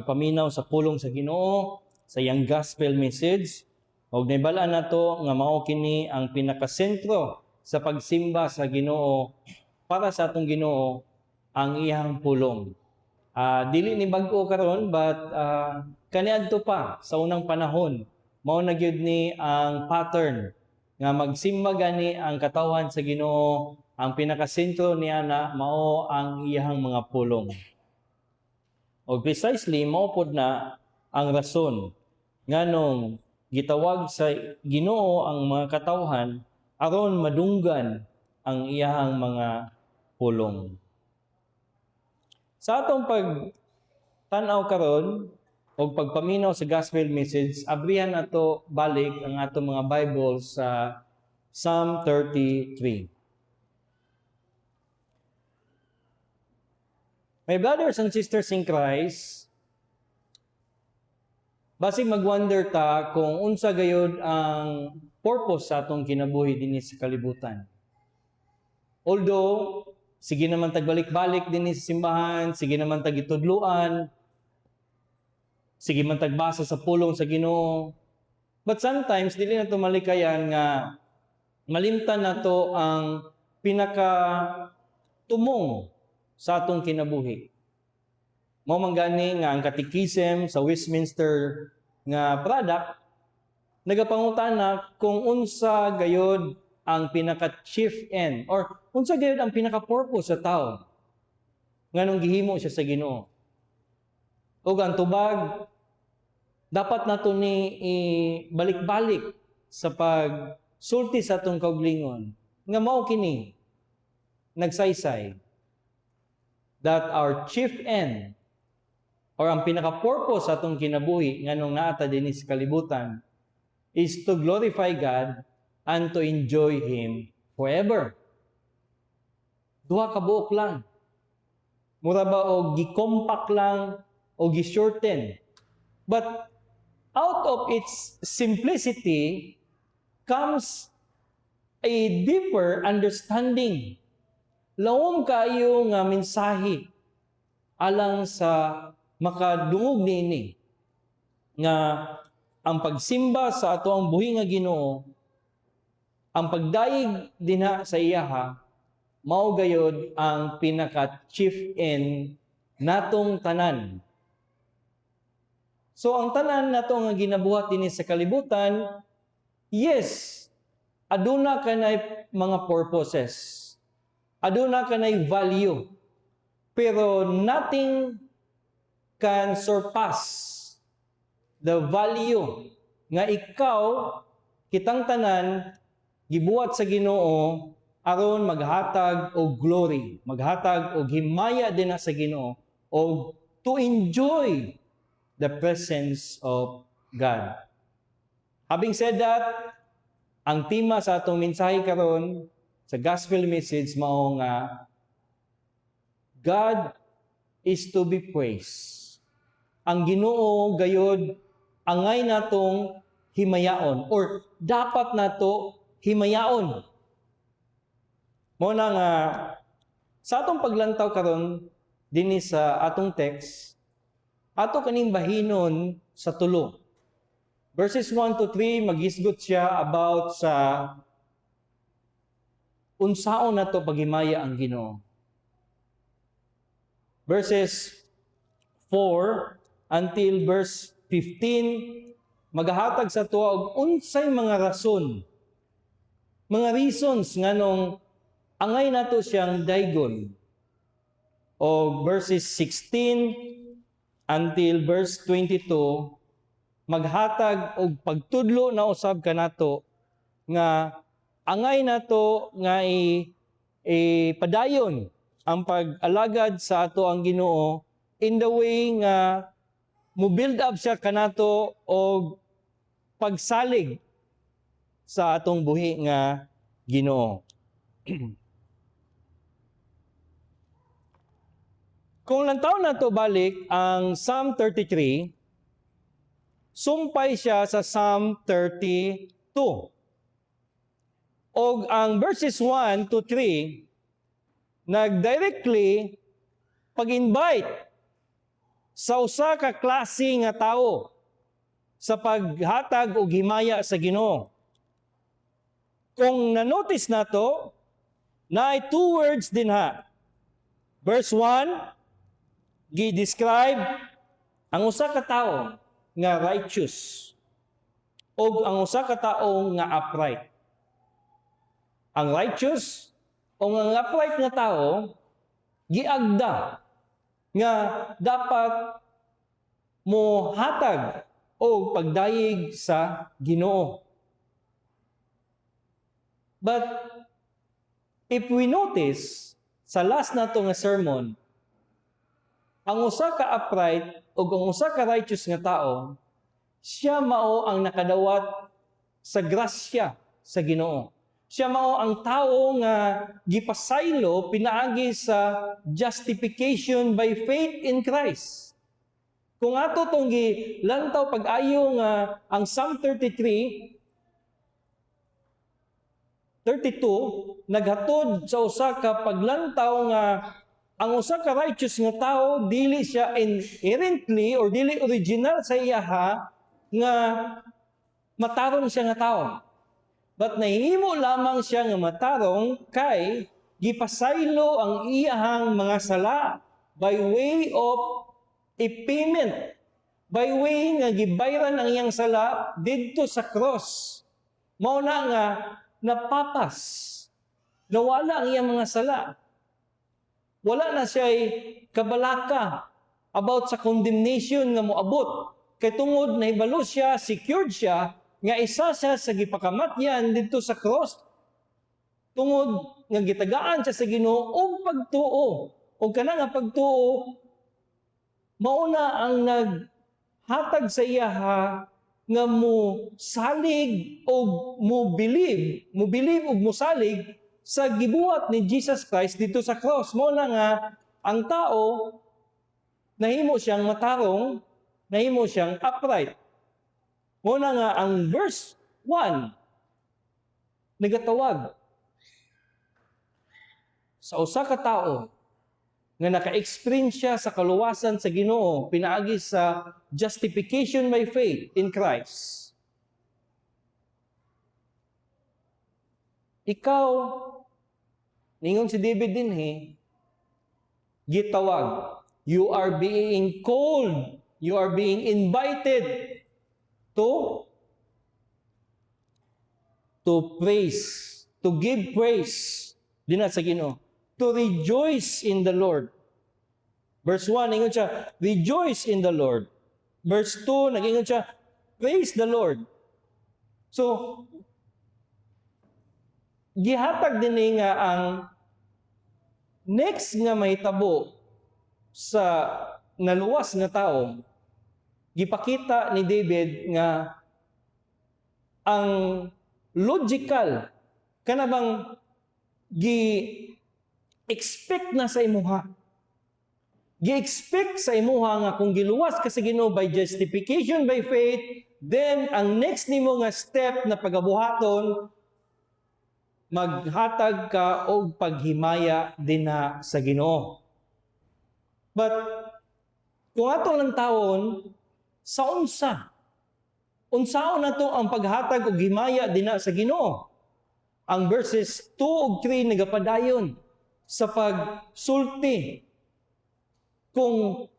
paminaw sa pulong sa Ginoo sa iyang gospel message ug nahibalaan nato nga mao kini ang pinakasentro sa pagsimba sa Ginoo para sa atong Ginoo ang iyang pulong. Dili ni bag-o karon but kaniadto pa sa unang panahon mao na gyud ni ang pattern nga magsimba gani ang katawan sa Ginoo, ang pinakasentro niya na mao ang iyang mga pulong. O precisely, mao pod na ang rason nganong gitawag sa Ginoo ang mga katawhan aron madunggan ang iyang mga pulong. Sa atong pagtanaw karon o pagpaminaw sa gospel message, abrihan nato balik ang atong mga Bible sa Psalm 33. My brothers and sisters in Christ, basig mag-wonder ta kung unsa gayud ang purpose sa atong kinabuhi dinhi sa kalibutan. Although, sige naman tagbalik-balik dinhi sa simbahan, sige naman tagitudluan, sige man tagbasa sa pulong sa Ginoo, but sometimes dili nato malikayan nga malimtan nato ang pinaka-tumong sa atong kinabuhi. Mao man gani nga ang Catechism sa Westminster nga product nagapangutana kung unsa gayud ang pinaka-chief end or unsa gayud ang pinaka-purpose sa tao nganong gihimo siya sa Ginoo. Ug ang tubag dapat nato ni balik-balik sa pagsulti sa atong kaugalingon nga mao kini nagsaysay that our chief end or ang pinaka-purpose sa atong kinabuhi nganong naata dinhi sa kalibutan is to glorify God and to enjoy Him forever. Duha ka buok lang. Mura ba o gi-compact lang o gi-shorten. But out of its simplicity comes a deeper understanding. Lawom kayo nga mensahe alang sa makadungog niini nga ang pagsimba sa ato ang buhi nga Ginoo, ang pagdayeg dinha sa iyaha, mao gayud ang pinaka-chief end natong tanan. So ang tanan nato nga ginabuhat dinhi sa kalibutan, yes, aduna kanay mga purposes. Aduna kanay value. Pero nothing can surpass the value nga ikaw, kitang tanan, gibuhat sa Ginoo aron maghatag og glory, maghatag og himaya dinha sa Ginoo og to enjoy the presence of God. Having said that, ang tema sa atong mensahe karon sa gospel message mao nga God is to be praised. Ang Ginoo gayud angay natong himayaon or dapat nato himayaon. Mo na nga sa atong paglantaw karon dinhi sa atong text, ato kaning bahinon sa tulo. Verses 1 to 3 maghisgot siya about sa unsaon nato paghimaya ang Ginoo. Verses 4 until verse 15 magahatag sa tuwa og unsay mga rason, mga reasons nganong angay nato siyang daygon. O verses 16 until verse 22 maghatag og pagtudlo na usab kanato nga angay nato nga padayon ang pag-alagad sa ato ang Ginoo in the way nga mo build up siya kanato og pagsalig sa atong buhi nga Ginoo. Kung lantaw nato balik ang Psalm 33, sumpay siya sa Psalm 32. Og ang verses 1 to 3 nag-directly pag-invite sa usa ka klase nga tawo sa paghatag og himaya sa Ginoo. Kung na-notice nato, na ay two words din ha. Verse 1, gi-describe ang usa ka tawo nga righteous o ang usa ka tawo nga upright. Ang righteous o ang upright nga tawo giagda nga dapat mo hatag o pagdayeg sa Ginoo. But if we notice sa last nato nga sermon, ang usa ka upright o ang usa ka righteous nga tao, siya mao ang nakadawat sa grasya sa Ginoo. Siya mao ang tao nga gipasaylo pinaagi sa justification by faith in Christ. Kung ato tong gilantaw pag-ayo nga ang Psalm 32 naghatod sa usa ka paglantaw nga ang usa ka righteous nga tao dili siya inherently or dili original sa iyaha nga matarong siya nga tao. But nahimo lamang siya nga matarong kay gipasaylo ang iyahang mga sala by way of a payment. By way nga gibayran ang iyang sala didto sa cross. Mao na nga napapas. Nawala ang iyang mga sala. Wala na siya'y kabalaka about sa condemnation nga moabot. Kay tungod na hibalo siya, secured siya, nga isa siya sa gipakamatyan dito sa cross. Tungod nga gitagaan siya sa Ginoo og pagtuo. O kana nga pagtuo, mauna ang naghatag sa iyaha nga mo salig o mo believe o mo salig sa gibuhat ni Jesus Christ dito sa cross. Mo na nga ang tao nahimo siyang matarong, nahimo siyang upright. Mo na nga ang verse 1 nagatawag sa usa ka tao nga naka-experience siya sa kaluwasan sa Ginoo pinaagi sa justification by faith in Christ. Ikaw, ningon si David din gitawag. You are being called. You are being invited to praise, to give praise. Di na sa Ginoo. To rejoice in the Lord. Verse 1, ingon siya, rejoice in the Lord. Verse 2, nag-ingon siya, praise the Lord. So, gihatag din nga ang next nga mahitabo sa naluwas nga tao, gipakita ni David nga ang logical kanabang gi-expect na sa imuha. Gi-expect sa imuha nga kung giluwas ka sa Ginoo by justification by faith, then ang next nimo nga step na pagabuhaton, maghatag ka og paghimaya din na sa Ginoo. But kung ato lang taon, sa unsaon na to ang paghatag og himaya din na sa Ginoo? Ang verses 2 ug 3 nagapadayon sa pagsulti kung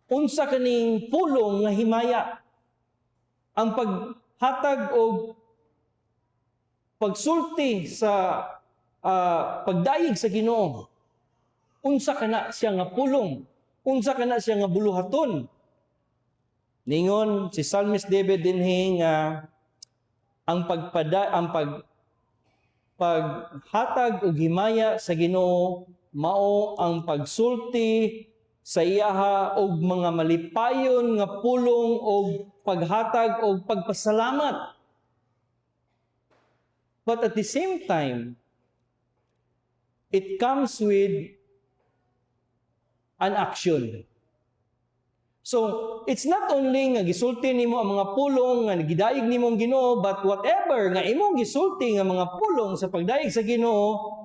unsa kaning pulong nga himaya. Ang paghatag og pagsulti sa pagdayeg sa Ginoo. Unsa kana siya nga pulong? Unsa kana siya nga buluhaton? Ningon si Psalmist David dinhi nga ang paghatag og himaya sa Ginoo mao ang pagsulti sa iyaha og mga malipayon nga pulong og paghatag og pagpasalamat. But at the same time, it comes with an action. So, it's not only nga gisulti nimo ang mga pulong nga gidaig nimo ang Ginoo, but whatever nga imong gisulti nga mga pulong sa pagdaig sa Ginoo,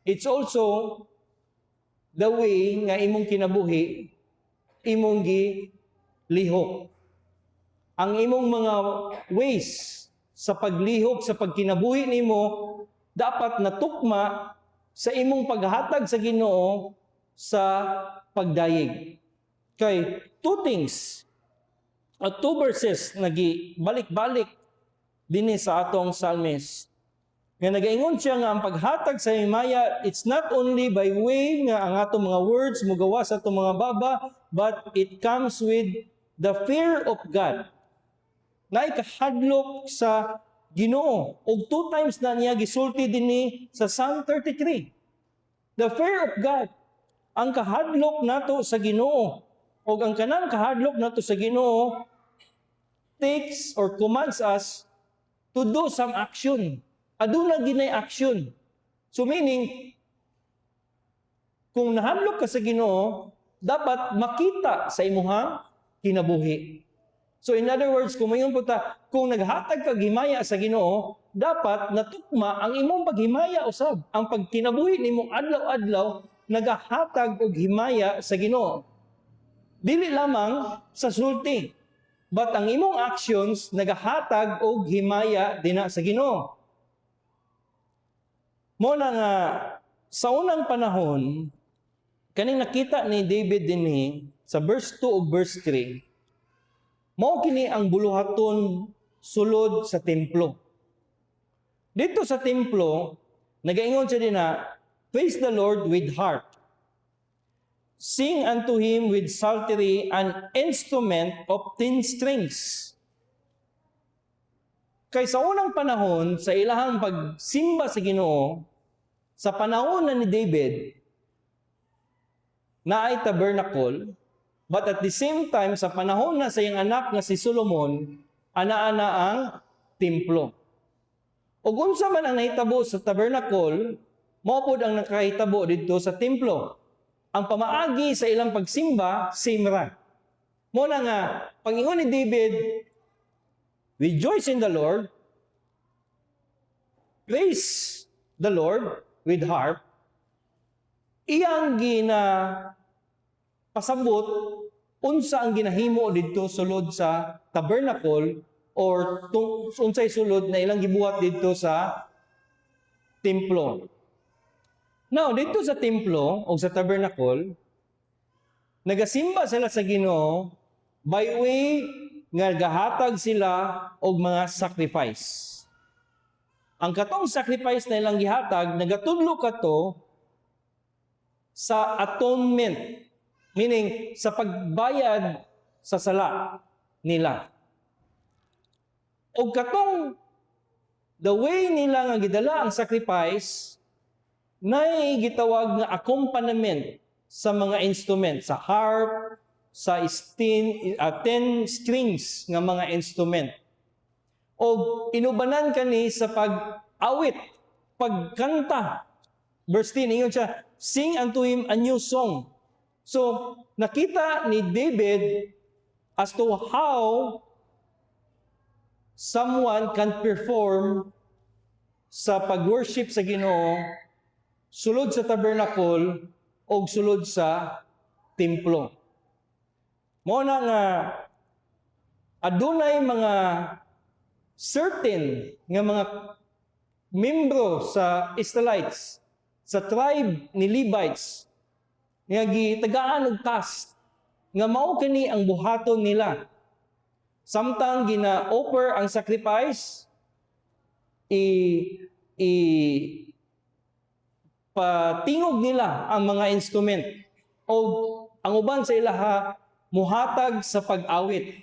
it's also the way nga imong kinabuhi imong gilihok. Ang imong mga ways sa paglihok sa pagkinabuhi nimo dapat natukma sa imong paghatag sa Ginoo sa pagdayeg. Kay two things at two verses balik-balik dinhi sa atong psalmist. Nga nagaingon siya nga ang paghatag sa himaya, it's not only by way nga ang atong mga words mugawa sa atong mga baba, but it comes with the fear of God. Na ikahadlok sa Ginoo. Og two times na niya gisulti dinhi sa Psalm 33. The fear of God. Ang kahadlok nato sa Ginoo. Og ang kanang kahadlok nato sa Ginoo takes or commands us to do some action. Aduna ginay action. So meaning, kung nahadlok ka sa Ginoo, dapat makita sa imuhang kinabuhi. So in other words, kung mayon puta, kung naghatag ka himaya sa Ginoo, dapat natukma ang imong paghimaya usab. Ang pagkinabuhi nimo adlaw-adlaw nagahatag og himaya sa Ginoo. Dili lamang sa sulti, but ang imong actions nagahatag og himaya dinha sa Ginoo. Mo na nga sa unang panahon, kaning nakita ni David dinhi sa verse 2 ug verse 3, mao kini ang buluhaton sulod sa templo. Dito sa templo, nagaingon siya din na, praise the Lord with harp. Sing unto Him with psaltery, an instrument of 10 strings. Kay sa unang panahon, sa ilahang pagsimba sa Ginoo, sa panahon na ni David, na ay tabernacle, but at the same time, sa panahon na sa iyang anak nga si Solomon, ana-ana ang templo. O unsa man ang nahitabo sa tabernacle, mao pod ang nakahitabo dito sa templo. Ang pamaagi sa ilang pagsimba, same ra. Mo na nga, pag-ingon ni David, rejoice in the Lord, praise the Lord with harp, iyang pasabot unsa ang ginahimo didto sulod sa tabernacle or unsay sulod na ilang gibuhat didto sa templo. Now, dito sa templo o sa tabernacle, nagasimba sila sa Ginoo by way nga gahatag sila og mga sacrifice. Ang katong sacrifice na ilang gihatag, nagatudlo kato sa atonement, meaning sa pagbayad sa sala nila. O katong the way nila nga gidala ang sacrifice, nay gitawag nga accompaniment sa mga instrument, sa harp, sa 10 strings nga mga instrument. O inubanan kani sa pag-awit, pagkanta. Verse 10, ingon siya, sing unto Him a new song. So, nakita ni David as to how someone can perform sa pag-worship sa Ginoo sulod sa tabernacle o sulod sa templo. Mo na nga adunay mga certain nga mga membro sa Israelites, sa tribe ni Levites, nga gitagaan og task nga mao kini ang buhaton nila. Samtang gina-offer ang sacrifice, patingog nila ang mga instrument o ang uban sa ilaha muhatag sa pag-awit.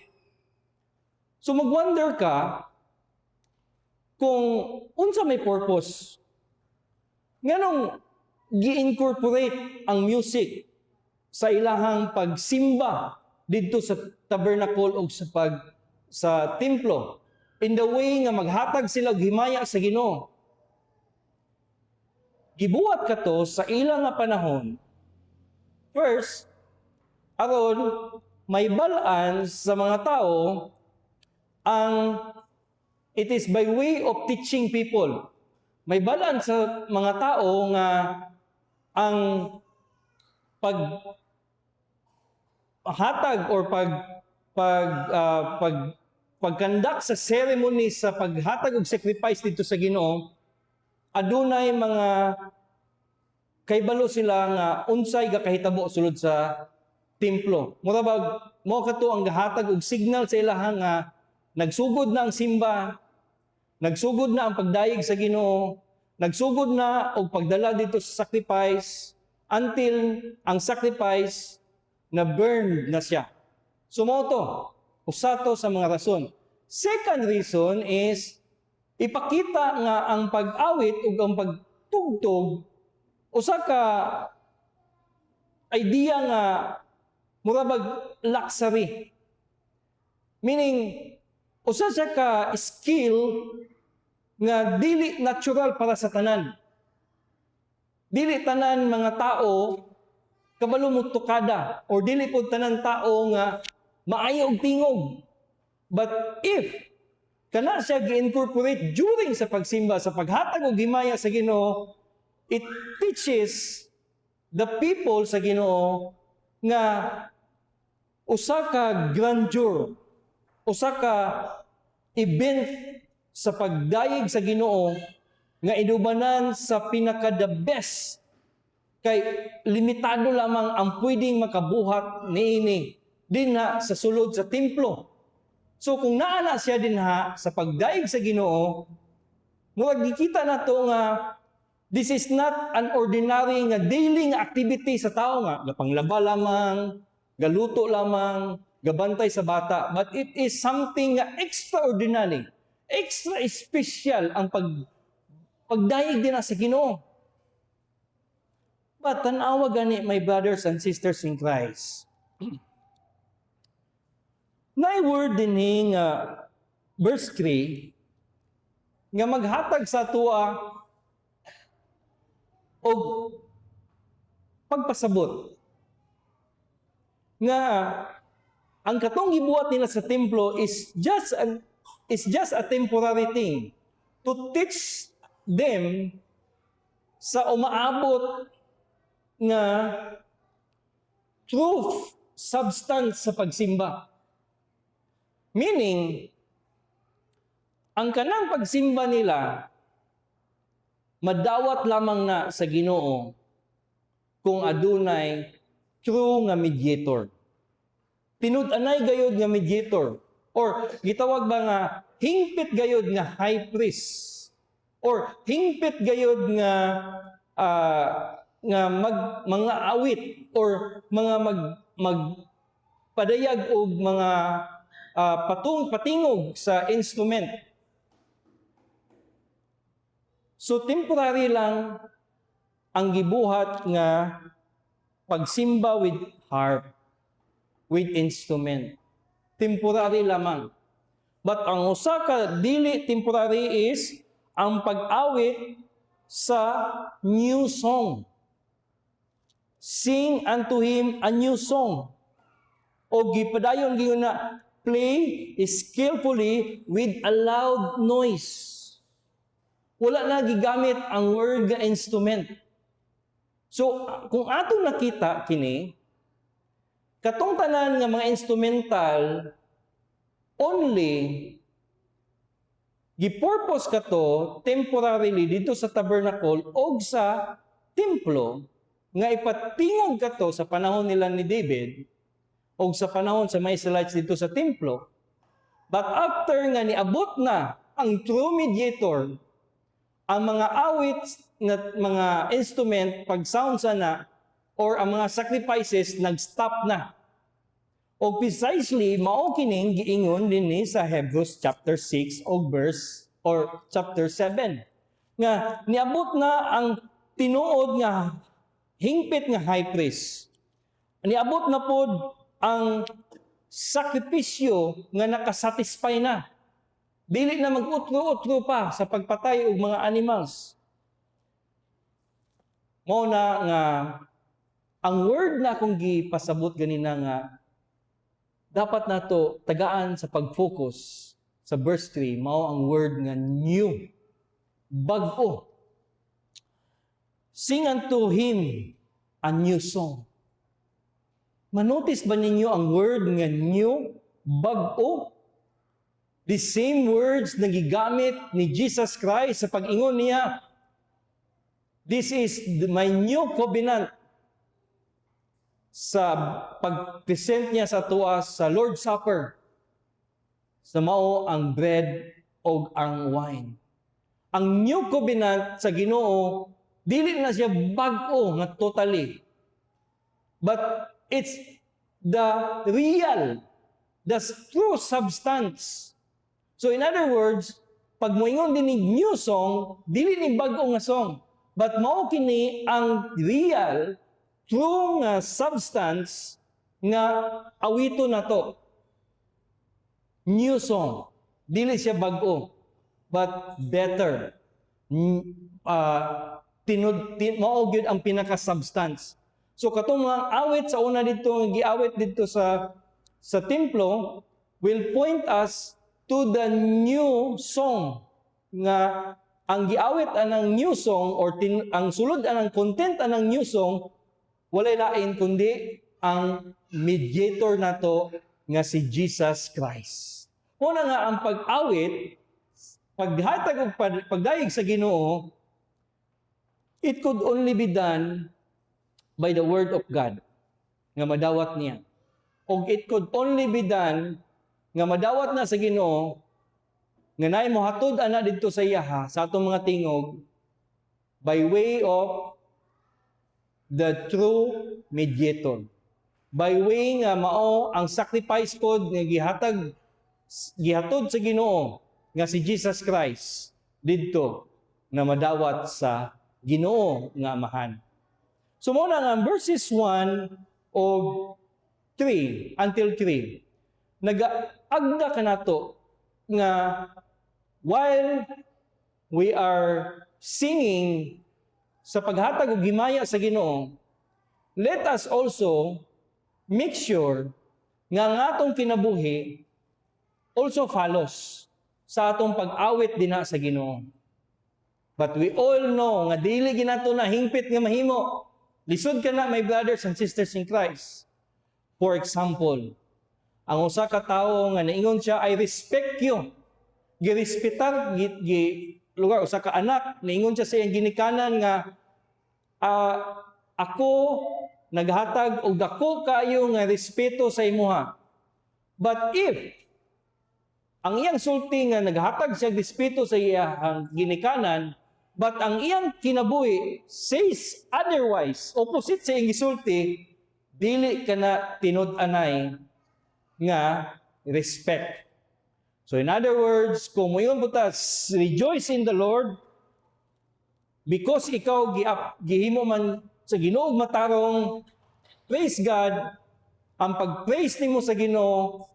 So mag-wonder ka kung unsa may purpose. Nganong gi-incorporate ang music sa ilahang pagsimba didto sa tabernacle o sa templo in the way nga maghatag sila og himaya sa Ginoo. Gibuhat kato sa ilang nga panahon. First, aron may balaan sa mga tao ang it is by way of teaching people. May balaan sa mga tao nga ang paghatag or pagkandak sa ceremony sa paghatag og sacrifice dito sa Ginoo, adunay mga kaybalo sila nga unsay gakahitabo sulod sa templo. Murabag mo kato ang gahatag og signal sa ilaha nga nagsugod na ang simba, nagsugod na ang pagdayeg sa Ginoo, nagsugod na og pagdala dito sa sacrifice until ang sacrifice na burned na siya. Sumoto, usato sa mga rason. Second reason is ipakita nga ang pag-awit ug ang pagtugtog usa ka idea nga murabag luxury. Meaning usa siya ka skill nga dili natural para sa tanan. Dili tanan mga tao kabalo mo tukada or dili pud tanan tao nga maayo og tingog. But if kana siya gi-incorporate during sa pagsimba, sa paghatag og himaya sa Ginoo, it teaches the people sa Ginoo nga usa ka grandeur, usa ka event sa pagdayeg sa Ginoo nga inubanan sa pinaka the best kay limitado lamang ang pwedeng makabuhat niini dinha sa sulod sa templo. So kung naana siya dinha sa pagdaig sa Ginoo, murag gikita nato nga this is not an ordinary nga daily nga activity sa tao nga gapanglaba lamang, galuto lamang, gabantay sa bata, but it is something nga extraordinary, extra special ang pagdaig din sa Ginoo. But tanawa gani, my brothers and sisters in Christ, na word din nga verse 3 nga maghatag sa tuwa og pagpasabot nga ang katong gibuhat nila sa templo is just a temporary thing to teach them sa umaabot nga truth, substance sa pagsimba. Meaning, ang kanang pagsimba nila madawat lamang na sa Ginoo kung adunay true nga mediator. Tinud-anay gayud nga mediator or gitawag ba nga hingpit gayud nga high priest or hingpit gayud nga mga awit or mga magpadayag og mga patingog sa instrument. So temporary lang ang gibuhat nga pagsimba with harp, with instrument. Temporary lamang. But ang usa ka dili temporary is ang pag-awit sa new song. Sing unto him a new song. O gipadayon gyud na play skillfully with a loud noise. Wala na gigamit ang word nga instrument. So, kung atong nakita kini, katong tanan nga mga instrumental, only gipurpose kato temporarily dito sa tabernacle o sa templo nga ipatingog kato sa panahon nila ni David o sa panahon sa mga Israelites dito sa templo. But after nga niabot na ang true mediator, ang mga awit nga mga instrument pag sound sana or ang mga sacrifices nag-stop na. O precisely mao kining giingon dinhi sa Hebrews chapter 6 o verse or chapter 7 nga niabot na ang tinuod nga hingpit nga high priest. Niabot na pod ang sakripisyo nga nakasatisfy na. Dili na mag-utro-utro pa sa pagpatay og mga animals. Mao na nga ang word na akong gipasabot ganina nga dapat nato tagaan sa pag-focus sa verse 3 mao ang word nga new, bag-o. Sing unto him a new song. Manotice ba ninyo ang word nga new, bag-o? The same words na gigamit ni Jesus Christ sa pag-ingon niya, "This is my new covenant." Sa pag-present niya sa tuwa sa Lord's Supper, sa mao ang bread o ang wine. Ang new covenant sa Ginoo, dili na siya bag-o nga totally. But it's the real, the true substance. So in other words, pag moingon din ni new song, dili ni bag-o nga song. But mao kini ang real, true nga substance nga awito na to. New song. Dili siya bag-o, but better. Mao gyud ang pinaka-substance. So katong mga awit sa una dito, giawit dito sa templo, will point us to the new song nga ang giawit anang new song or ang sulod anang content anang new song walay lain kundi ang mediator nato nga si Jesus Christ. Una nga ang pag-awit, paghatag og pagdayeg sa Ginoo, it could only be done by the word of God nga madawat niya. O it could only be done nga madawat na sa Ginoo nga naay mohatod ana didto sa iyaha sa atong mga tingog by way of the true mediator. By way nga mao ang sacrifice pod nga gihatod sa Ginoo nga si Jesus Christ didto na madawat sa Ginoo nga Amahan. So mo na nga verses 1 o 3 until 3 nag-agda kanato nga while we are singing sa paghatag og himaya sa Ginoo, let us also make sure nga ang atong kinabuhi also follows sa atong pag-awit dinha sa Ginoo. But we all know nga dili ginato na hingpit nga mahimo. Lisod ka na, my brothers and sisters in Christ. For example, ang usa ka tawo nga naingon siya, I respect you. Girespetar lugar usa ka anak, naingon siya sa iyang ginikanan nga ako naghatag og dako kayo nga respeto sa imuha. But if ang iyang sulti nga naghatag siya respeto sa iyang ginikanan, but ang iyang kinabuhi says otherwise, opposite sa iyang gisulti, dili ka na tinud-anay nga respect. So in other words, kung moyon butas, rejoice in the Lord because ikaw gihimo man sa Ginoo matarong, praise God. Ang pag-praise nimo sa Ginoo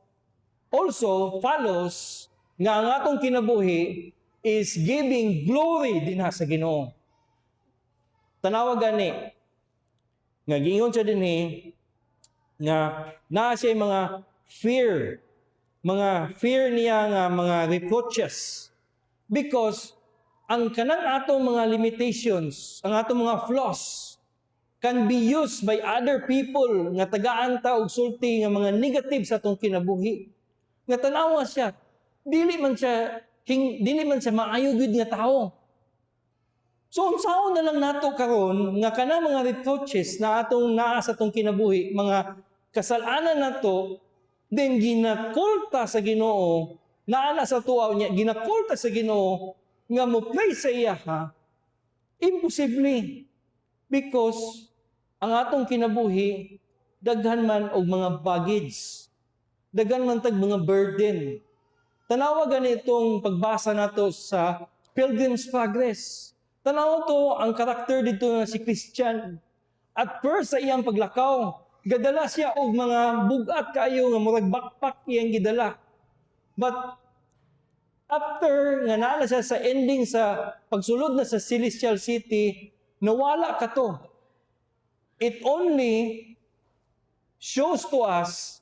also follows nga ang atong kinabuhi is giving glory dinha sa Ginoo. Tanawa gani nga giingon siya dinhi nga naa siya mga fear niya nga mga reproaches because ang kanang atong mga limitations, ang atong mga flaws can be used by other people nga tagaan ta og sulti nga mga negative sa atong kinabuhi. Nga tanawa siya, dili man siya maayo gyud nga tawo. So unsaon na lang nato karon nga kanang mga reproaches na atong naa sa atong kinabuhi, mga kasalanan nato, then ginakulta sa Ginoo, naana sa tuaw niya, ginakulta sa Ginoo nga mo pray sa iya ha. Imposible. Because ang atong kinabuhi daghan man og mga baggage. Daghan man tag mga burden. Tanawa ganitong pagbasa nato sa Pilgrim's Progress. Tanaw to ang karakter dito nga si Christian. At first sa iyang paglakaw, gadala siya og mga bugat kayo nga murag backpack iyang gidala. But after nga naala siya sa ending sa pagsulod na sa Celestial City, nawala ka to. It only shows to us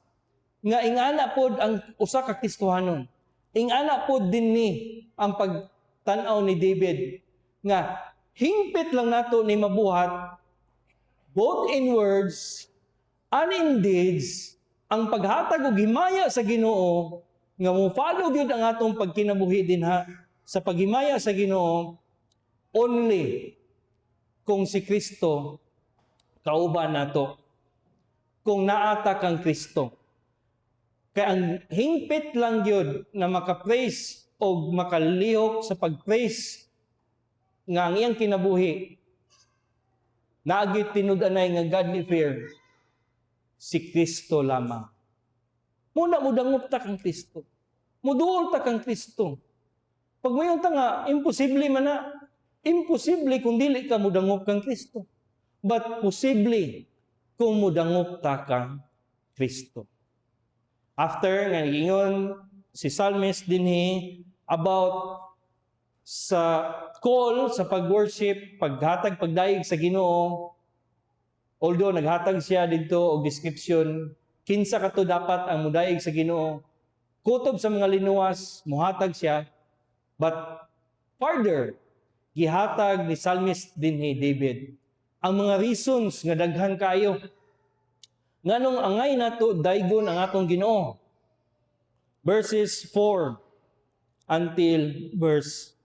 nga ingana pod ang usa ka Kristohanon. Ingana pod dinhi ang pagtan-aw ni David nga hingpit lang nato ni mabuhat both in words Anin deeds, ang paghatag og himaya sa Ginoo nga mo follow gyud ang atong pagkinabuhi dinha sa paghimaya sa Ginoo only kung si Kristo kauban nato, kung naata kang Kristo. Kaya ang hingpit lang yun na makapraise o makalihok sa pagpraise nga ang iyang kinabuhi, naagit tinud-anay nga godly fear, si Kristo lamang. Muna mudangop ta kang Kristo. Muduol ta kang Kristo. Pag mayon ta nga, imposible man na. Imposible kung dili ka mudangop kang Kristo. But posible kung mudangop ta kang Kristo. After nga ingon si Psalmist dinhi about sa call sa pag-worship, paghatag, pagdaig sa Ginoo, although naghatag siya dito og description, kinsa kato dapat ang mudaig sa Ginoo, kutob sa mga linuwas, muhatag siya, but further, gihatag ni Psalmist dinhi David ang mga reasons nga daghan kayo nganong angay nato daygon ang atong Ginoo. Verses 4 until verse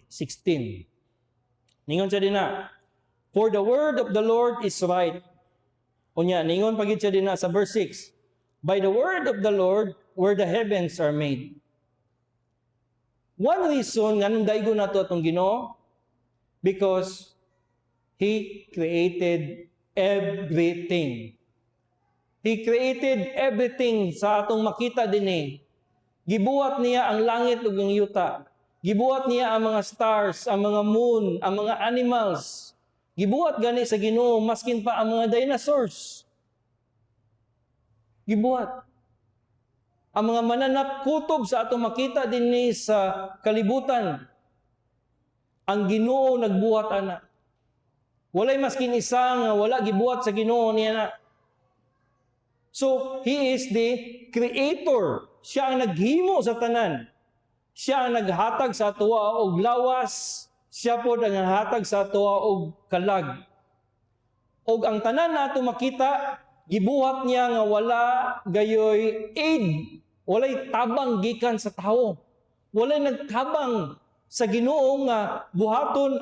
16. Ningon siya din na, for the word of the Lord is right. Unya, ningon pagid siya din na sa verse 6. By the word of the Lord were the heavens are made. One reason nganong daygon nato atong Ginoo, because He created everything. He created everything sa atong makita dinhi. Gibuhat niya ang langit ug ang yuta. Gibuhat niya ang mga stars, ang mga moon, ang mga animals. Gibuhat gani sa Ginoo maskin pa ang mga dinosaurs. Gibuhat. Ang mga mananap kutob sa atong makita dinhi sa kalibutan. Ang Ginoo nagbuhat ana. Walay maskin isa nga wala gibuhat sa Ginoo niya na. So, He is the Creator. Siya ang naghimo sa tanan. Siya ang naghatag sa atuwa og lawas. Siya po ang naghatag sa atuwa og kalag. Og ang tanan nato makita, gibuhat niya nga wala gayoy aid. Walay tabang gikan sa tawo. Walay nagtabang sa Ginoo nga buhaton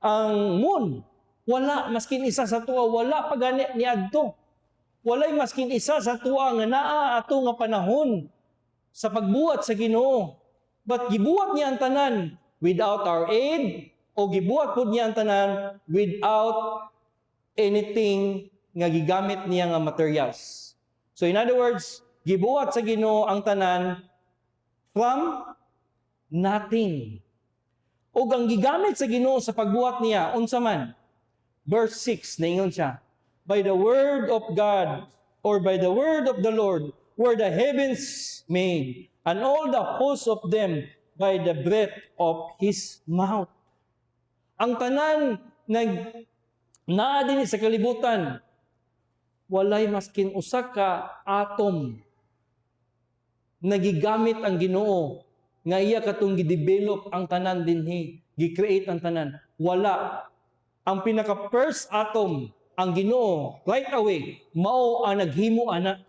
ang moon. Wala maskin isa sa tuwa, wala pa gani niadto. Walay maskin isa sa tuwa nga naa ato nga panahon sa pagbuhat sa Ginoo. But gibuhat niya ang tanan without our aid, o gibuhat pud niya ang tanan without anything nga gigamit niya nga materials. So in other words, gibuhat sa Ginoo ang tanan from nothing. O ang gigamit sa Ginoo sa pagbuhat niya, unsa man? Verse 6, naingon siya, by the word of God, or by the word of the Lord, were the heavens made, and all the hosts of them by the breath of His mouth. Ang tanan naa din sa kalibutan, walay maskin usa ka atom nagigamit ang Ginoo nga iya katong gidevelop ang tanan dinhi, gi-create ang tanan. Wala. Ang pinaka first atom ang Ginoo right away mao ang naghimo ana.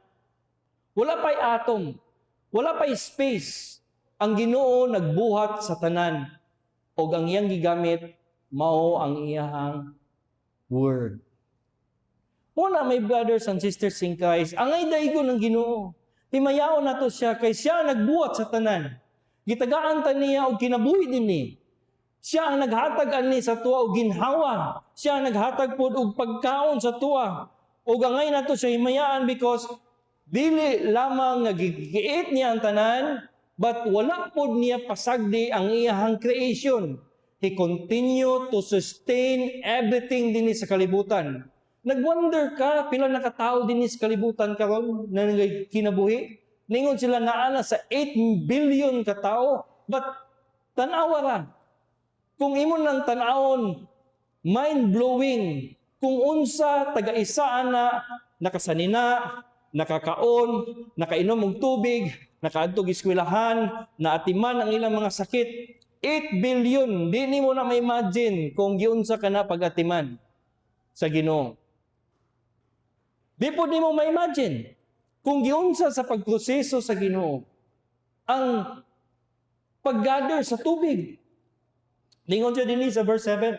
Wala pay atom, wala pay space. Ang Ginoo nagbuhat sa tanan og ang iyang gigamit mao ang iyang word. Muna, my brothers and sisters in Christ, angay daygon ng Ginoo. Himayaon nato siya kay siya nagbuhat sa tanan. Gitagaan ta niya og kinabuhi dinhi. Siya ang naghatag ani sa tuwa og ginhawa. Siya ang naghatag pod og pagkaon sa tuwa. Og angay nato siya himayaan because dili lamang nga gigiit niya ang tanan, but wala pod niya pasagdi ang iyang creation. He continue to sustain everything dinhi sa kalibutan. Nagwonder ka, pila nakatao dinhi sa kalibutan karon na kinabuhi? Ningon sila naana sa 8 billion ka tao. But tanawa ra. Kung imo nang tanawon, mind-blowing, kung unsa taga-isa ana nakasanina, nakakaon, nakainom og tubig, nakaadtog eskwelahan, naatiman ang ilang mga sakit. 8 billion, di nimo na ma-imagine kung giunsa ka na pag-atiman sa Ginoo. Di po di mo ma-imagine kung giunsa sa pagproseso sa Ginoo ang pag-gather sa tubig. Lingon siya din sa verse 7.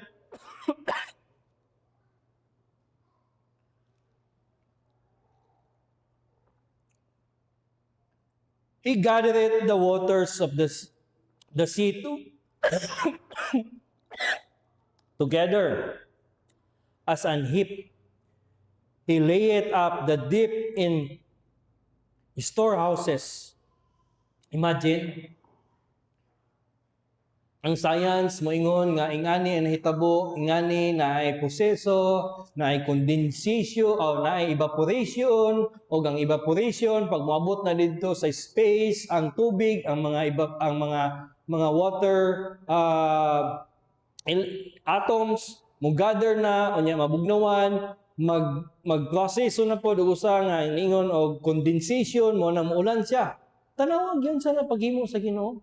He gathered the waters of the sea together as an heap. He layeth up the deep in storehouses. Imagine, ang science moingon nga ingani ang nahitabo, ingani na ay proseso, na ay condensation o na ay evaporation, o ang evaporation pag moabot na dito sa space ang tubig, ang mga water atoms mo gather na unya mabugnawan, magproseso na po usa nga ingon og condensation mo na muulan siya. Tanaw gyud sa paghimo sa Ginoo.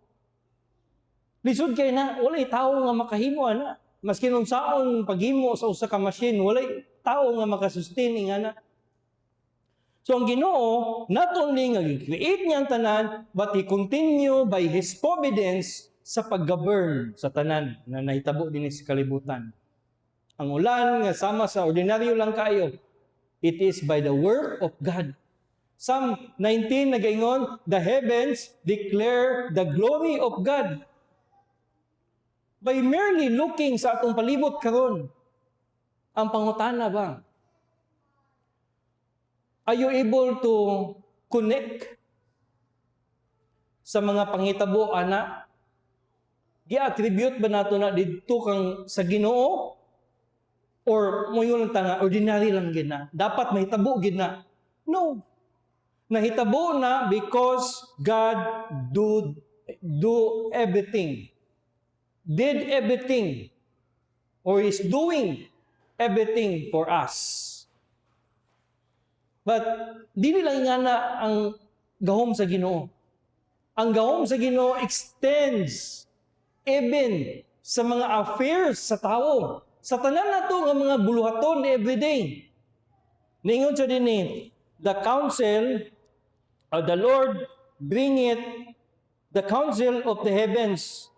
Lisod kay na walay tawo nga makahimo ana. Maski nung saon paghimo sa usa ka machine, walay tawo nga makasustain ingana. So ang Ginoo not only nga create niya ang tanan, but He continue by His providence sa pag-govern sa tanan na nahitabo din sa kalibutan. Ang ulan nga sama sa ordinaryo lang kayo, it is by the work of God. Psalm 19 nagaingon, the heavens declare the glory of God. By merely looking sa atong palibot karon, ang pangutana ba? Are you able to connect sa mga panghitabo ana? Gi-attribute ba nato na didto kang sa Ginoo? Or mo yung tanga, ordinary lang gid na. Dapat mahitabo gid na. No. Nahitabo na because God do everything. Did everything. Or is doing everything for us. But dili lang nga na ang gahom sa Ginoo. Ang gahom sa Ginoo extends even sa mga affairs sa tao. Sa tanan nato nga mga buluhaton everyday. Ningon siya din the counsel of the Lord bringeth the counsel of the heavens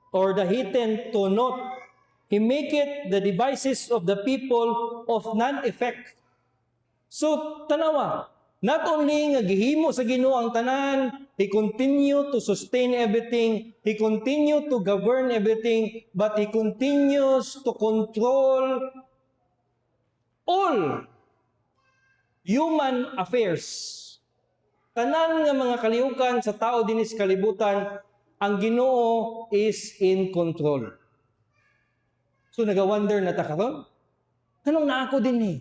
or the heathen to naught. He maketh the devices of the people of none effect. So tanawa, not only nga gihimo sa Ginoo ang tanan, He continue to sustain everything, He continue to govern everything, but He continues to control all human affairs. Tanan nga mga kalihukan sa tao dinis kalibutan, ang Ginoo is in control. So nagawonder na ta karon? Kanong na ako din eh?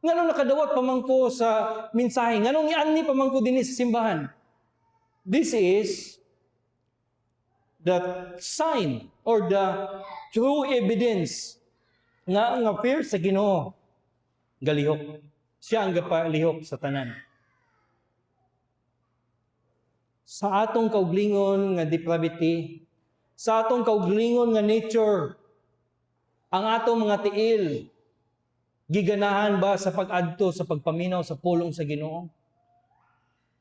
Nganong nakadawat pamangko sa mensahe? Nganong iani pamangko din sa simbahan? This is the sign or the true evidence nga ang affair sa Ginoo galihok. Siya ang gapalihok sa tanan. Sa atong kauglingon nga depravity, sa atong kauglingon nga nature, ang atong mga tiil, giganahan ba sa pag-adto sa pagpaminaw sa pulong sa Ginoo?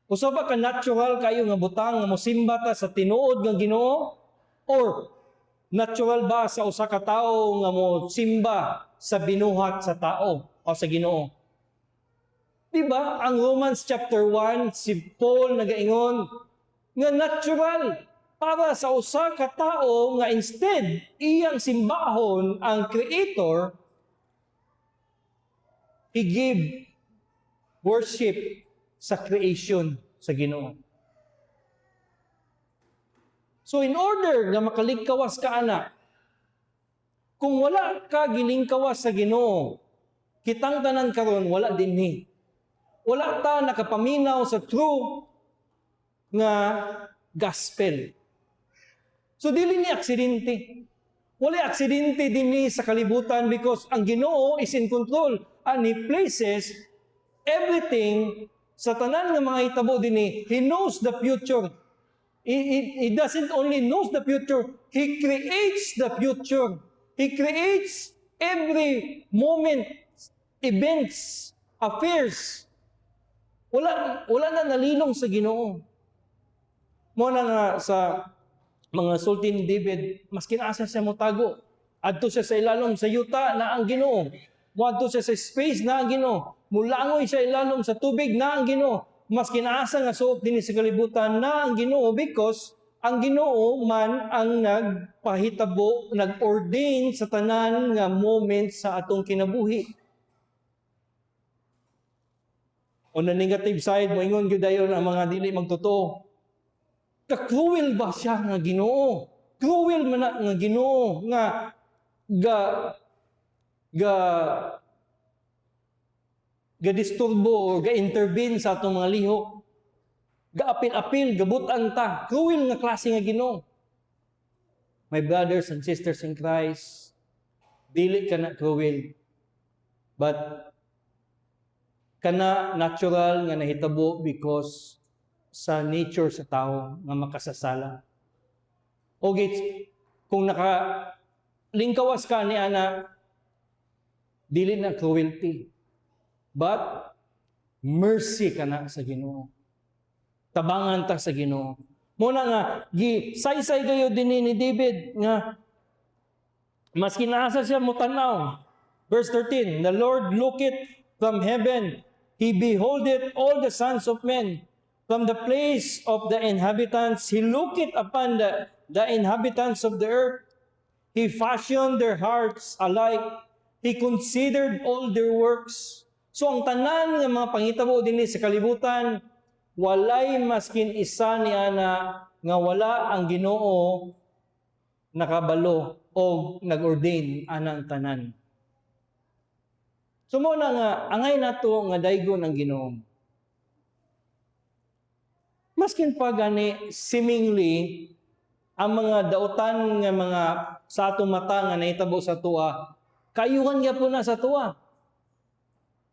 Usa ba ka natural kayo nga butang nga mosimba ta sa tinuod nga Ginoo? Or natural ba sa usa ka tawo nga mosimba sa binuhat sa tao o sa Ginoo? Diba? Ang Romans chapter 1, si Paul nagaingon nga natural para sa usa ka tawo nga instead iyang simbahon ang Creator, He gave worship sa creation sa Ginoo. So in order nga makaligkawas ka ana, kung wala ka gilingkawas sa Ginoo, kitang tanan karon wala dinhi. Wala ta nakapaminaw sa true nga gospel. So dili ni aksidente. Wala aksidente dinhi sa kalibutan because ang Ginoo is in control and He places everything sa tanan nga mga hitabo dinhi. He knows the future. He doesn't only knows the future, He creates the future. He creates every moment, events affairs. Wala na nalilong sa Ginoo. Mo na nga sa mga sulti ni David, mas kinaasa siya mo tago. Adto siya sa ilalom sa yuta na ang Ginoo. Muadto siya sa space na ang Ginoo. Mulangoy siya ilalom sa tubig na ang Ginoo. Mas kinaasa nga suot din sa kalibutan na ang Ginoo because ang Ginoo man ang nagpahitabo, nag-ordain sa tanan nga moment sa atong kinabuhi. O na negative side, moingon gyud dayon ang mga dili magtotoo. Ka-cruel ba siya nga Ginoo? Cruel man na nga Ginoo nga disturbo o ga-intervene sa atong mga lihok. Ga-apil-apil, gabutan ta. Cruel nga klase nga Ginoo. My brothers and sisters in Christ, dili ka na cruel. But kana natural nga nahitabo because sa nature sa tao nga makasasala. Okay, kung lingkawas ka ni ana, dili na cruelty. But mercy ka na sa Ginoo. Tabangan ta sa Ginoo. Muna nga, saysay kayo din ni David nga mas kinaasa siya mo tanaw. Verse 13, the Lord looketh from heaven, He beholdeth all the sons of men. From the place of the inhabitants, He looketh upon the inhabitants of the earth. He fashioned their hearts alike. He considered all their works. So ang tanan ng mga pangitabo dinhi sa kalibutan, walay maskin isa ni ana nga wala ang Ginoo nakabalo o nag-ordain anang tanan. So mo na nga angay nato nga daygon ang Ginoo. Maskin pa gani seemingly ang mga dautan nga mga sa atong mata nga nahitabo sa tuwa, kayuhan gyapon na sa tuwa.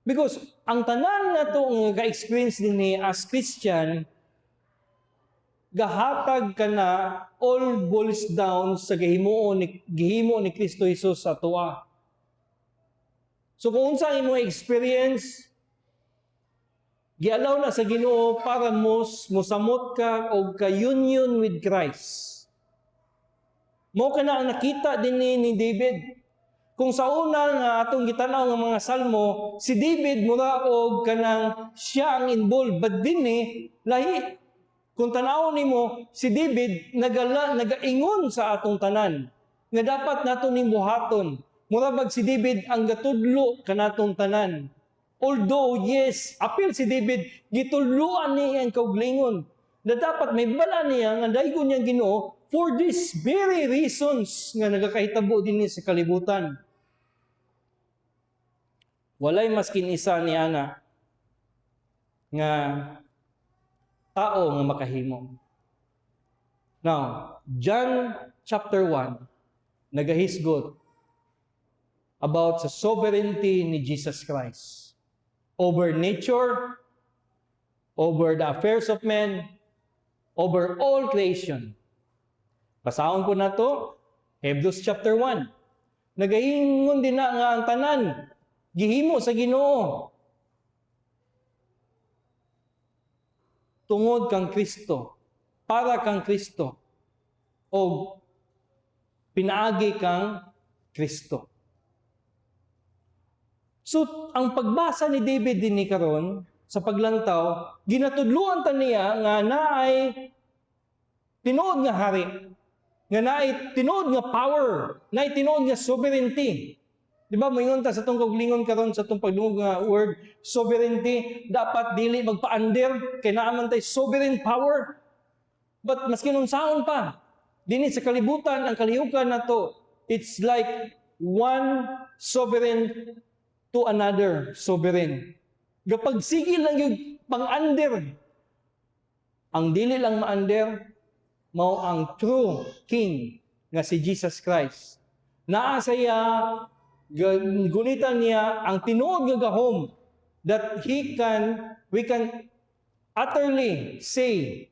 Because ang tanan na to nga ka-experience din as Christian, gahatag ka na all boils down sa gihimo ni Kristo Jesus sa tuwa. So kung unsa imo experience, gialaw na sa Ginoo para mosamot ka og ka-union with Christ. Mo kana ang nakita din ni David. Kung sa una nga atong gitanaw nga mga salmo, si David mura og kanang siya ang involved, but dinhi lahi. Kung tanaw nimo, si David nagaingon sa atong tanan nga dapat nato ning buhaton. Mura bag si David ang gatudlo kanatong tanan. Although yes, apil si David gitudloan niya ang kauglingon na dapat may bala niya nga daygon niyang Ginoo for these very reasons nga nagakahitabo dinhi sa kalibutan. Walay maskin isa ni ana nga tao nga makahimo. Now, John chapter 1 nagahisgot about sa sovereignty ni Jesus Christ over nature, over the affairs of men, over all creation. Basahon po na to, Hebrews chapter 1. Nagahingon din na nga ang tanan gihimo sa Ginoo tungod kang Kristo, para kang Kristo, o pinaagi kang Kristo. So, ang pagbasa ni David din ni karon sa paglantaw, ginatudluan ta niya nga naay tinuod nga hari, nga naay tinuod nga power, naay tinuod nga sovereignty. Di ba, moingon ta sa itong kaglingon karon sa itong paglungog nga word, sovereignty, dapat dili magpa-under, kay naaman tayo sovereign power. But maski nung saon pa, dini sa kalibutan, ang kalihukan na to, it's like one sovereign to another sovereign. Kapag sige lang yung pang-under, ang dili lang ma-under, mao ang true King nga si Jesus Christ. Naa saya gunitan niya ang tinuod nga gahom that we can utterly say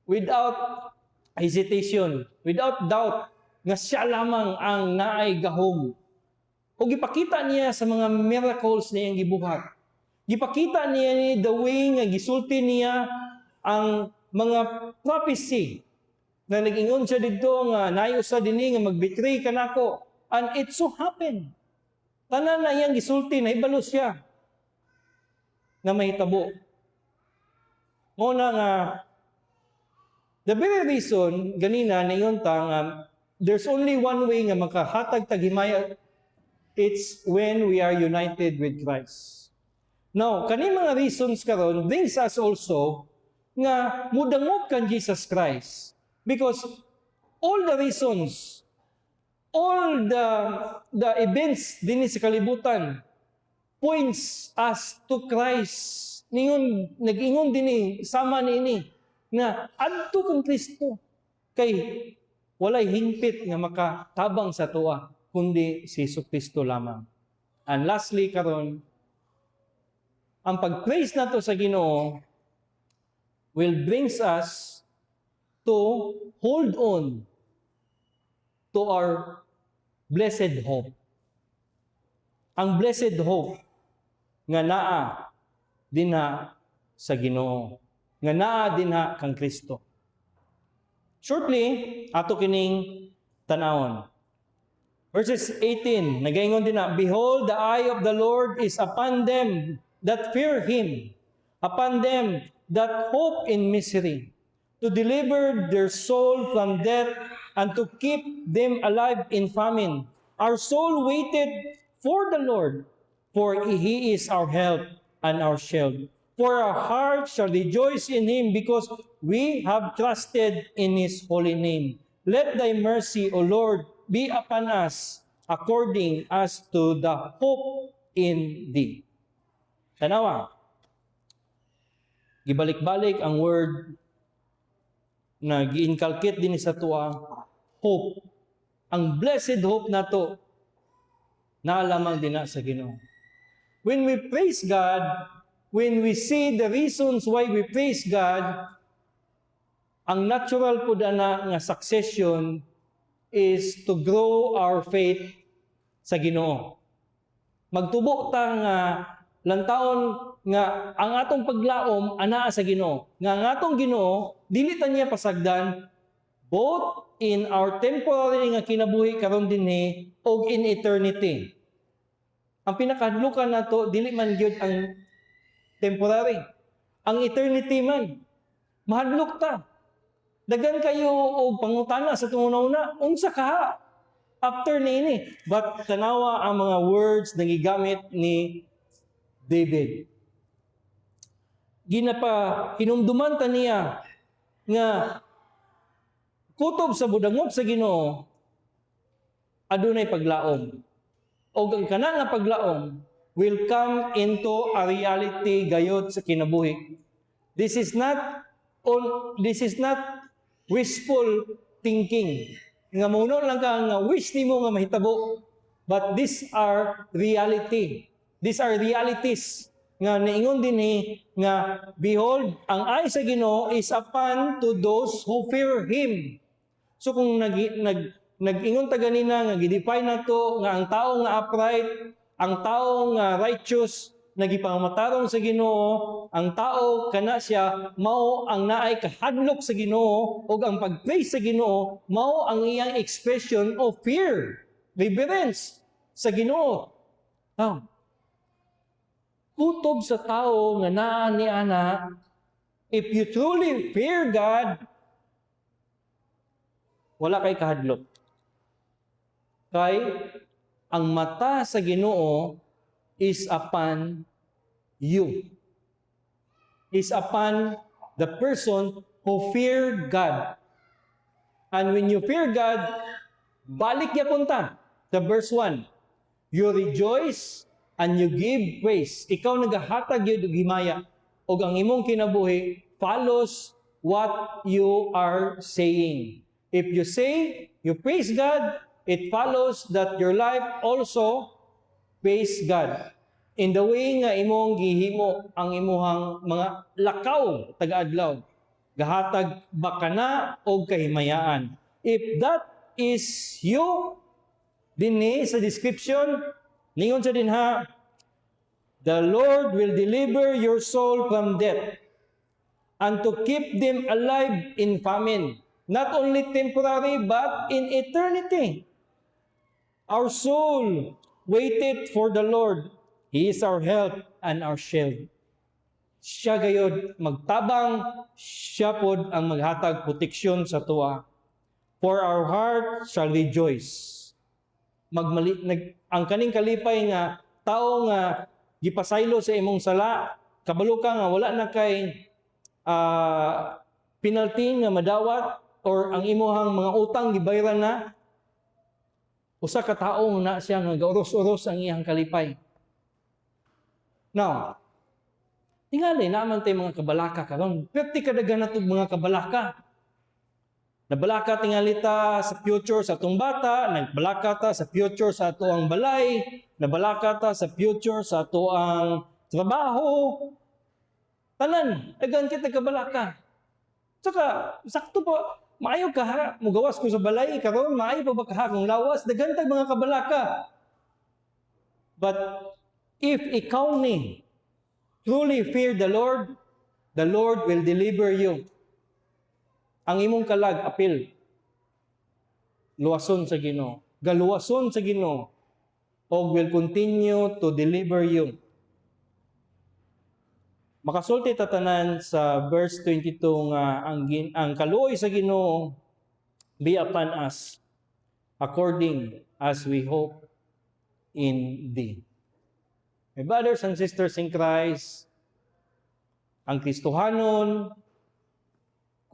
without hesitation, without doubt, nga siya lamang ang naay gahom. O gipakita niya sa mga miracles na iyang gibuhat. Gipakita niya ni the way nga gisulti niya ang mga prophecy na nag-ingon siya dito nga naay usa dinhi nga mag-betray kanako. And it so happened. Tanan na iyang gisulti na ibalo siya na mahitabo. Muna nga the very reason ganina naingon ta nga there's only one way nga makahatag taghimaya. It's when we are united with Christ. Now, kani mga reasons karon brings us also nga mudangop kan Jesus Christ. Because all the reasons, all the events dinhi sa kalibutan points us to Christ. Ningon nag-ingon dinhi sama niini nga adto kang Kristo kay walay hingpit nga makatabang sa tuwa kundi si Jesucristo lamang. And lastly karon, ang pag-praise nato sa Ginoo will brings us to hold on to our blessed hope. Ang blessed hope nga naa dinha sa Ginoo, nga naa dinha kang Kristo. Shortly, ato kining tanawon. Verses 18, nagaingon din na, behold, the eye of the Lord is upon them that fear Him, upon them that hope in misery, to deliver their soul from death and to keep them alive in famine. Our soul waited for the Lord, for He is our help and our shield. For our heart shall rejoice in Him, because we have trusted in His holy name. Let Thy mercy, O Lord, be upon us according as to the hope in Thee. Tanawa, gibalik-balik ang word na gi-inculcate din sa tuwa, hope. Ang blessed hope na to, naalamang din na sa Ginoo. When we praise God, when we see the reasons why we praise God, ang natural po na nga succession is to grow our faith sa Ginoo. Magtubo ta nga lantaon nga ang atong paglaom anaa sa Ginoo. Nga ang atong Ginoo dili ta niya pasagdan both in our temporary nga kinabuhi karon dinhi og in eternity. Ang pinakahadlukan nato dili man gyud ang temporary. Ang eternity man mahadlok ta. Dagan kayo og pangutana sa tunguna-una, unsa ka after niini? But tanawa ang mga words na gigamit ni David. Hinumduman ta niya nga kutob sa budangop sa Ginoo adunay paglaom. Og ang kana nga paglaom will come into a reality gayod sa kinabuhi. This is not wishful thinking. Nga muno lang ka nga wish nimo nga mahitabo. But these are reality. These are realities nga naingon dinhi nga behold, ang eye sa Ginoo is upon to those who fear Him. So kung nag-ingon ta ganina nga gidefine nato nga ang tao nga upright, ang tao nga righteous, nagipangmatarong sa Ginoo, ang tao kana siya mao ang naay kahadlok sa Ginoo ug ang pag-praise sa Ginoo mao ang iyang expression of fear, reverence sa Ginoo. Now, kutob sa tao nga naa ni ana, if you truly fear God, wala kay kahadlok. Kay ang mata sa Ginoo is upon you. Is upon the person who fear God. And when you fear God, balik yapon ta sa verse 1. You rejoice and you give praise. Ikaw nagahatag yun og himaya. Og ang imong kinabuhi follows what you are saying. If you say you praise God, it follows that your life also praise God. In the way nga imong gihimo ang imuhang mga lakaw taga-adlaw, gahatag bakana o kahimayaan. If that is you, dinhi sa description, lingon sa dinha, The Lord will deliver your soul from death and to keep them alive in famine. Not only temporary, but in eternity. Our soul waited for the Lord. He is our help and our shield. Siya gayod magtabang, siya pod ang maghatag proteksyon sa tuwa. For our heart shall rejoice. Ang kaning kalipay nga tao nga gipasaylo sa imong sala, kabalo ka nga wala na kay penalty nga madawat or ang imuhang mga utang gibayaran na, usa ka tawo na siya nga gauros-uros ang iyang kalipay. Now, tingali naman tayo mga kabalaka karon. Perti kadagan natong mga kabalaka. Nabalaka tingali ta sa future sa atong bata, nagbalaka ta sa future sa ato ang balay, nabalaka ta sa future sa ato ang trabaho. Tanan, dagan kita kabalaka. Saka, sakto pa, maayo ka ha, mugawas ko sa balay, karon maayo pa ba ka ha, kung lawas, dagan tag mga kabalaka. But, if ikaw ni truly fear the Lord will deliver you. Ang imong kalag, apil. Luwason sa Ginoo. Galuwason sa Ginoo. O will continue to deliver you. Makasulti tatanan sa verse 22 nga ang kaluoy sa Ginoo be upon us according as we hope in thee. My brothers and sisters in Christ, ang Kristohanon,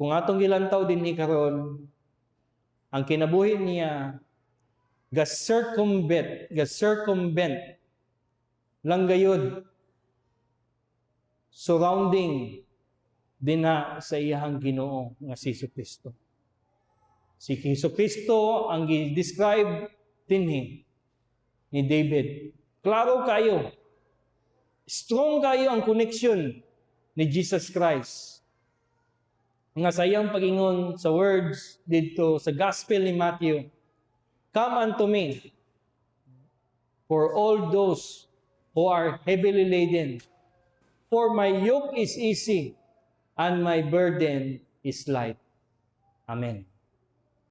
kung atong gilantaw din ni karon, ang kinabuhi niya ga-circumvent lang gayud surrounding dinha sa iyang Ginoo nga si Jesucristo. Si Jesucristo ang gi-describe dinhi ni David. Klaro kayo. Strong kayo ang connection ni Jesus Christ. Nga sa iyang pagingon sa words dito sa Gospel ni Matthew, come unto me, for all those who are heavily laden, for my yoke is easy and my burden is light. Amen.